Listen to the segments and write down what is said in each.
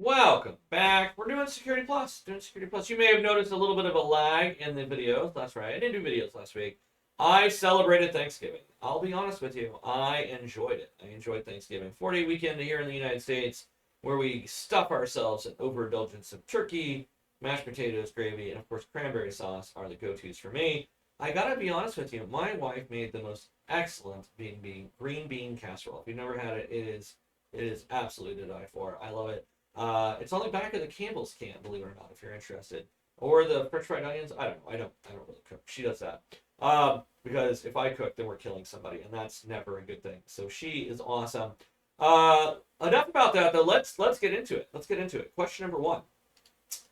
Welcome back. We're doing Security Plus. You may have noticed a little bit of a lag in the videos. That's right. I didn't do videos last week. I celebrated Thanksgiving. I'll be honest with you. I enjoyed it. I enjoyed Thanksgiving. 4-day weekend here in the United States where we stuff ourselves in overindulgence of turkey, mashed potatoes, gravy, and of course cranberry sauce are the go-tos for me. I gotta be honest with you. My wife made the most excellent green bean casserole. If you've never had it, it is absolutely to die for. I love it. It's on the back of the Campbell's can, believe it or not, if you're interested. Or the French fried onions. I don't know. I don't really cook. She does that. Because if I cook, then we're killing somebody, and that's never a good thing. So she is awesome. Enough about that though. Let's get into it. Let's get into it. Question number one.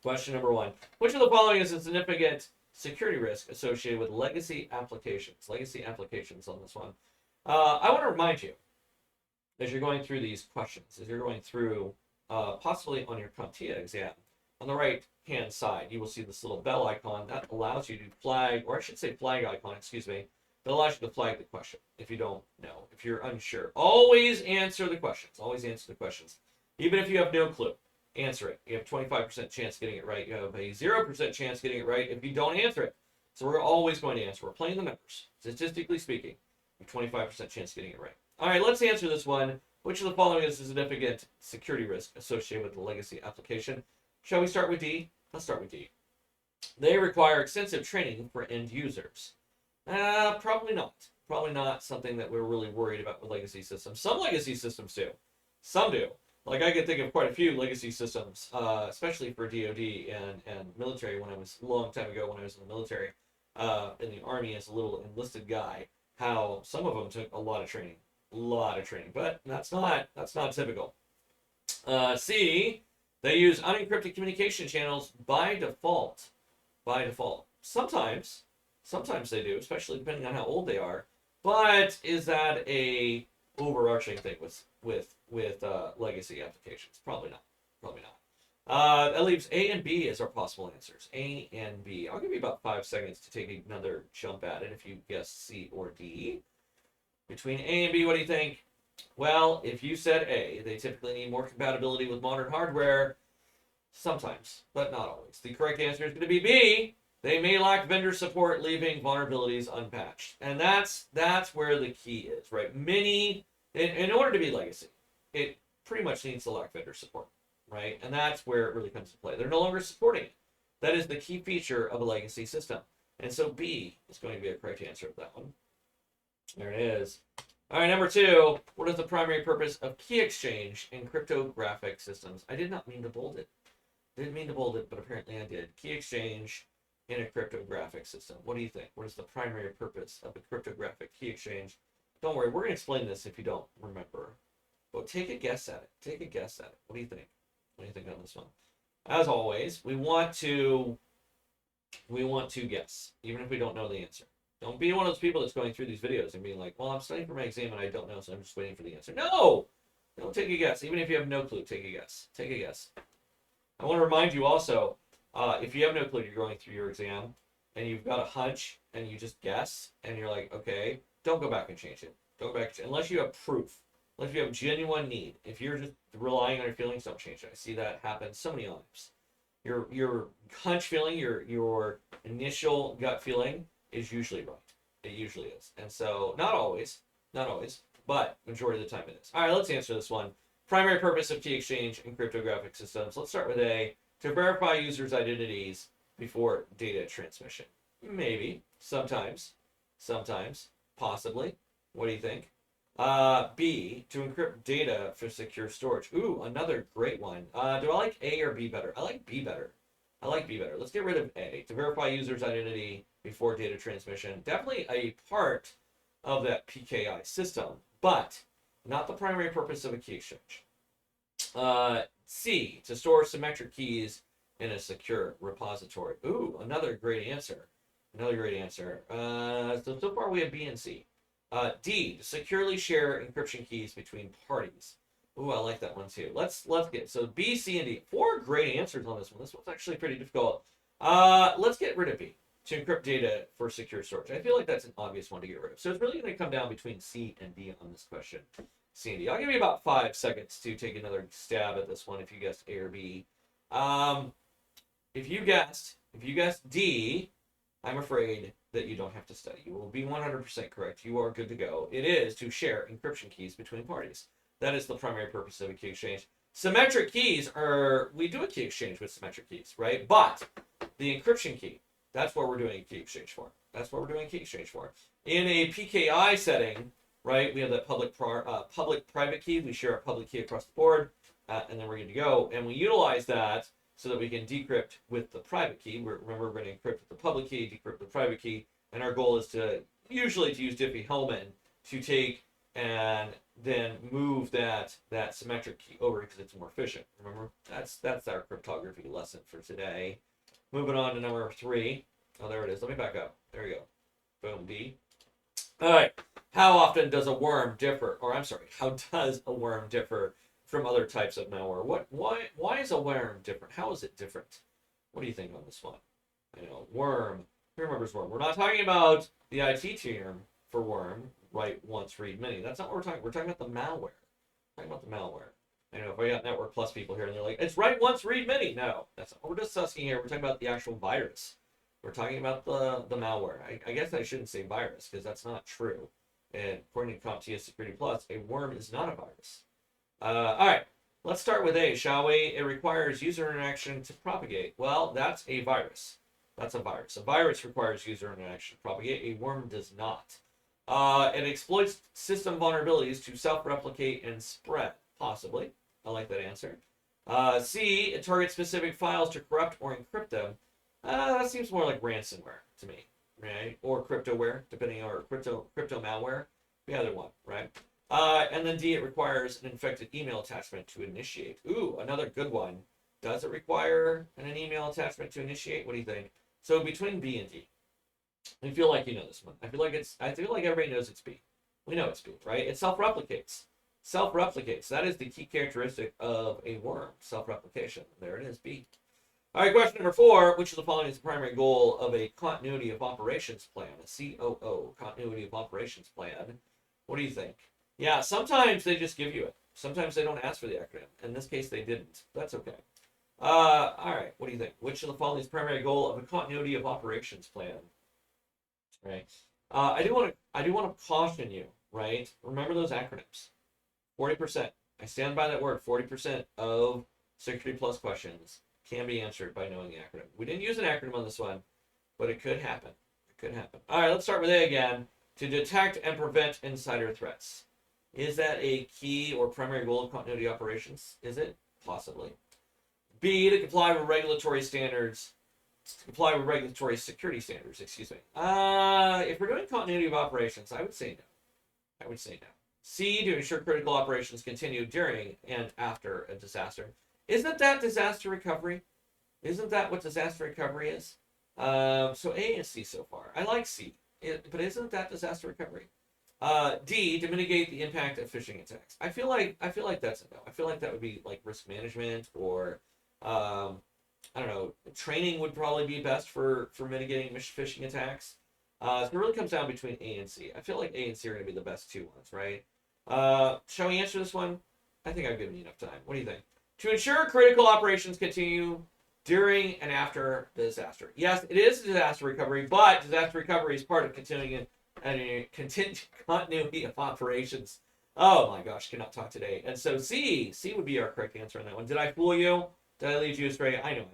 Question number one. Which of the following is a significant security risk associated with legacy applications? Legacy applications on this one. I want to remind you, as you're going through these questions, as you're going through possibly on your CompTIA exam, on the right hand side, you will see this little bell icon that allows you to flag, or I should say flag icon, excuse me, that allows you to flag the question if you don't know, if you're unsure. Always answer the questions. Always answer the questions. Even if you have no clue, answer it. You have 25% chance getting it right. You have a 0% chance getting it right if you don't answer it. So we're always going to answer. We're playing the numbers. Statistically speaking, you have 25% chance getting it right. All right, let's answer this one. Which of the following is a significant security risk associated with the legacy application? Shall we start with D? Let's start with D. They require extensive training for end users. Probably not. Probably not something that we're really worried about with legacy systems. Some legacy systems do. Some do. Like I can think of quite a few legacy systems, especially for DoD and military. When I was a long time ago, when I was in the military, in the Army as a little enlisted guy, how some of them took a lot of training. But that's not typical. C, they use unencrypted communication channels by default. Sometimes they do, especially depending on how old they are. But is that a overarching thing with legacy applications? Probably not. That leaves A and B as our possible answers. A and B. I'll give you about 5 seconds to take another jump at it if you guess C or D. Between A and B, what do you think? Well, if you said A, they typically need more compatibility with modern hardware. Sometimes, but not always. The correct answer is going to be B. They may lack vendor support, leaving vulnerabilities unpatched. And that's where the key is, right? In order to be legacy, it pretty much needs to lack vendor support, right? And that's where it really comes to play. They're no longer supporting it. That is the key feature of a legacy system. And so B is going to be a correct answer of that one. There it is. All right, number 2. What is the primary purpose of key exchange in cryptographic systems? I did not mean to bold it. But apparently I did. Key exchange in a cryptographic system. What do you think? What is the primary purpose of a cryptographic key exchange? Don't worry, we're going to explain this if you don't remember. But take a guess at it. What do you think? What do you think on this one? As always, we want to guess, even if we don't know the answer. Don't be one of those people that's going through these videos and being like, well, I'm studying for my exam and I don't know, so I'm just waiting for the answer. No! Don't take a guess. Even if you have no clue, take a guess. I want to remind you also, if you have no clue, you're going through your exam and you've got a hunch and you just guess and you're like, okay, don't go back and change it. Unless you have proof. Unless you have genuine need. If you're just relying on your feelings, don't change it. I see that happen so many times. Your hunch feeling, your initial gut feeling is usually right. It usually is. And so, not always, but majority of the time it is. All right, let's answer this one. Primary purpose of key exchange in cryptographic systems. Let's start with A. To verify users' identities before data transmission. Maybe. Sometimes. Possibly. What do you think? B. To encrypt data for secure storage. Ooh, another great one. Do I like A or B better? I like B better. Let's get rid of A. To verify users' identity before data transmission. Definitely a part of that PKI system, but not the primary purpose of a key exchange. C. To store symmetric keys in a secure repository. Ooh, another great answer. So far we have B and C. D. To securely share encryption keys between parties. Ooh, I like that one too. Let's get, so B, C, and D. 4 great answers on this one. This one's actually pretty difficult. Let's get rid of B. To encrypt data for secure storage. I feel like that's an obvious one to get rid of. So it's really going to come down between C and D on this question. C and D. I'll give you about 5 seconds to take another stab at this one if you guessed A or B. If you guessed D, I'm afraid that you don't have to study. You will be 100% correct. You are good to go. It is to share encryption keys between parties. That is the primary purpose of a key exchange. Symmetric keys are, we do a key exchange with symmetric keys, right? But the encryption key, that's what we're doing a key exchange for. That's what we're doing a key exchange for. In a PKI setting, right, we have that public-private key. We share a public key across the board, and then we're good to go. And we utilize that so that we can decrypt with the private key. Remember, we're going to encrypt with the public key, decrypt with the private key, and our goal is to usually to use Diffie-Hellman to take and then move that symmetric key over because it's more efficient. Remember, that's our cryptography lesson for today. Moving on to number 3. Oh, there it is. Let me back up. There we go. Boom, D. All right. How often does a worm differ? Or I'm sorry, how does a worm differ from other types of malware? Why is a worm different? How is it different? What do you think on this one? Worm. Who remembers worm? We're not talking about the IT term for worm. Write once, read many. That's not what we're talking. We're talking about the malware. We're talking about the malware. If we got Network Plus people here and they're like, it's write once, read many. No, that's not what we're discussing here. We're talking about the actual virus. We're talking about the malware. I guess I shouldn't say virus because that's not true. And according to CompTIA Security Plus, a worm is not a virus. All right, let's start with A, shall we? It requires user interaction to propagate. Well, that's a virus. That's a virus. A virus requires user interaction to propagate. A worm does not. It exploits system vulnerabilities to self-replicate and spread, possibly. I like that answer. C, it targets specific files to corrupt or encrypt them. That seems more like ransomware to me, right? Or cryptoware, depending on crypto malware. The other one, right? And then D, it requires an infected email attachment to initiate. Ooh, another good one. Does it require an email attachment to initiate? What do you think? So between B and D, I feel like you know this one. I feel like everybody knows it's B. We know it's B, right? It self-replicates. Self-replicates. That is the key characteristic of a worm. Self-replication. There it is, B. All right, question number 4. Which of the following is the primary goal of a continuity of operations plan? A COO, continuity of operations plan. What do you think? Yeah, sometimes they just give you it. Sometimes they don't ask for the acronym. In this case, they didn't. That's okay. All right, what do you think? Which of the following is the primary goal of a continuity of operations plan? Right. I do want to caution you. Right. Remember those acronyms. 40%. I stand by that word. 40% of Security Plus questions can be answered by knowing the acronym. We didn't use an acronym on this one, but it could happen. It could happen. All right, let's start with A again. To detect and prevent insider threats. Is that a key or primary goal of continuity operations? Is it? Possibly. B, to comply with regulatory standards. Comply with regulatory security standards, excuse me. If we're doing continuity of operations, I would say no. I would say no. C, to ensure critical operations continue during and after a disaster. Isn't that disaster recovery? Isn't that what disaster recovery is? So A and C so far. I like C, but isn't that disaster recovery? D, to mitigate the impact of phishing attacks. I feel like that's a no. I feel like that would be like risk management or I don't know. Training would probably be best for mitigating phishing attacks. So it really comes down between A and C. I feel like A and C are going to be the best two ones, right? Shall we answer this one? I think I've given you enough time. What do you think? To ensure critical operations continue during and after the disaster. Yes, it is disaster recovery, but disaster recovery is part of continuing continuity of operations. Oh my gosh, cannot talk today. And so C would be our correct answer on that one. Did I fool you? Did I lead you astray? I know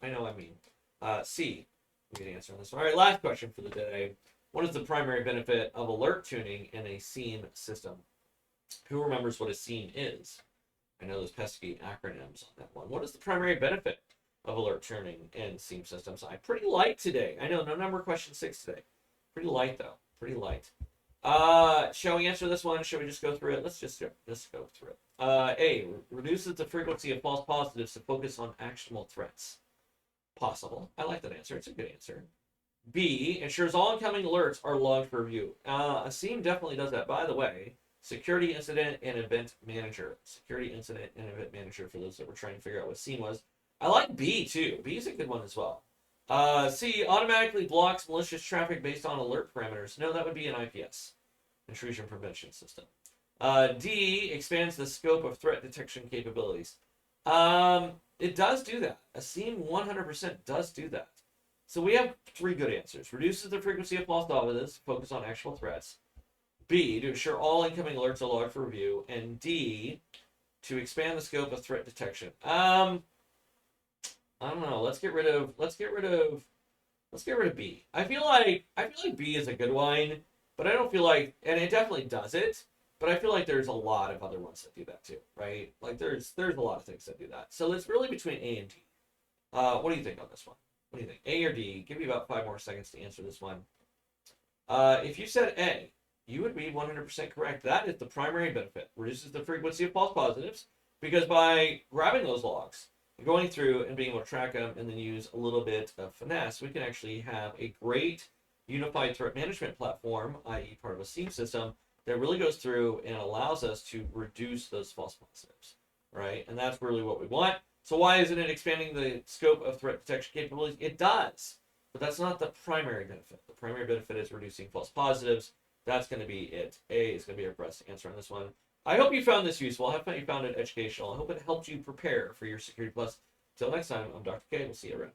I mean. C, we can answer on this one. All right, last question for the day. What is the primary benefit of alert tuning in a SIEM system? Who remembers what a SIEM is? I know those pesky acronyms on that one. What is the primary benefit of alert tuning in SIEM systems? I'm pretty light today. I know, no number question 6 today. Pretty light, though. Pretty light. Shall we answer this one? Shall we just go through it? Let's just go through it. A, reduces the frequency of false positives to focus on actionable threats. Possible. I like that answer. It's a good answer. B, ensures all incoming alerts are logged for review. A SIEM definitely does that. By the way, Security Incident and Event Manager. Security Incident and Event Manager for those that were trying to figure out what SIEM was. I like B, too. B is a good one as well. C, automatically blocks malicious traffic based on alert parameters. No, that would be an IPS, intrusion prevention system. D, expands the scope of threat detection capabilities. It does do that. A seam 100% does do that. So we have 3 good answers. Reduces the frequency of false positives, focus on actual threats. B, to ensure all incoming alerts are logged for review. And D, to expand the scope of threat detection. I don't know. Let's get rid of B. I feel like B is a good one, but I don't feel like, and it definitely does it, but I feel like there's a lot of other ones that do that too, right? Like there's a lot of things that do that. So it's really between A and D. What do you think on this one? What do you think? A or D? Give me about 5 more seconds to answer this one. If you said A, you would be 100% correct. That is the primary benefit. Reduces the frequency of false positives because by grabbing those logs, going through and being able to track them and then use a little bit of finesse, we can actually have a great unified threat management platform, i.e. part of a SIEM system, that really goes through and allows us to reduce those false positives, right? And that's really what we want. So why isn't it expanding the scope of threat detection capabilities? It does, but that's not the primary benefit. The primary benefit is reducing false positives. That's going to be it. A is going to be our best answer on this one. I hope you found this useful. I hope you found it educational. I hope it helped you prepare for your Security Plus. Till next time, I'm Dr. K. We'll see you around.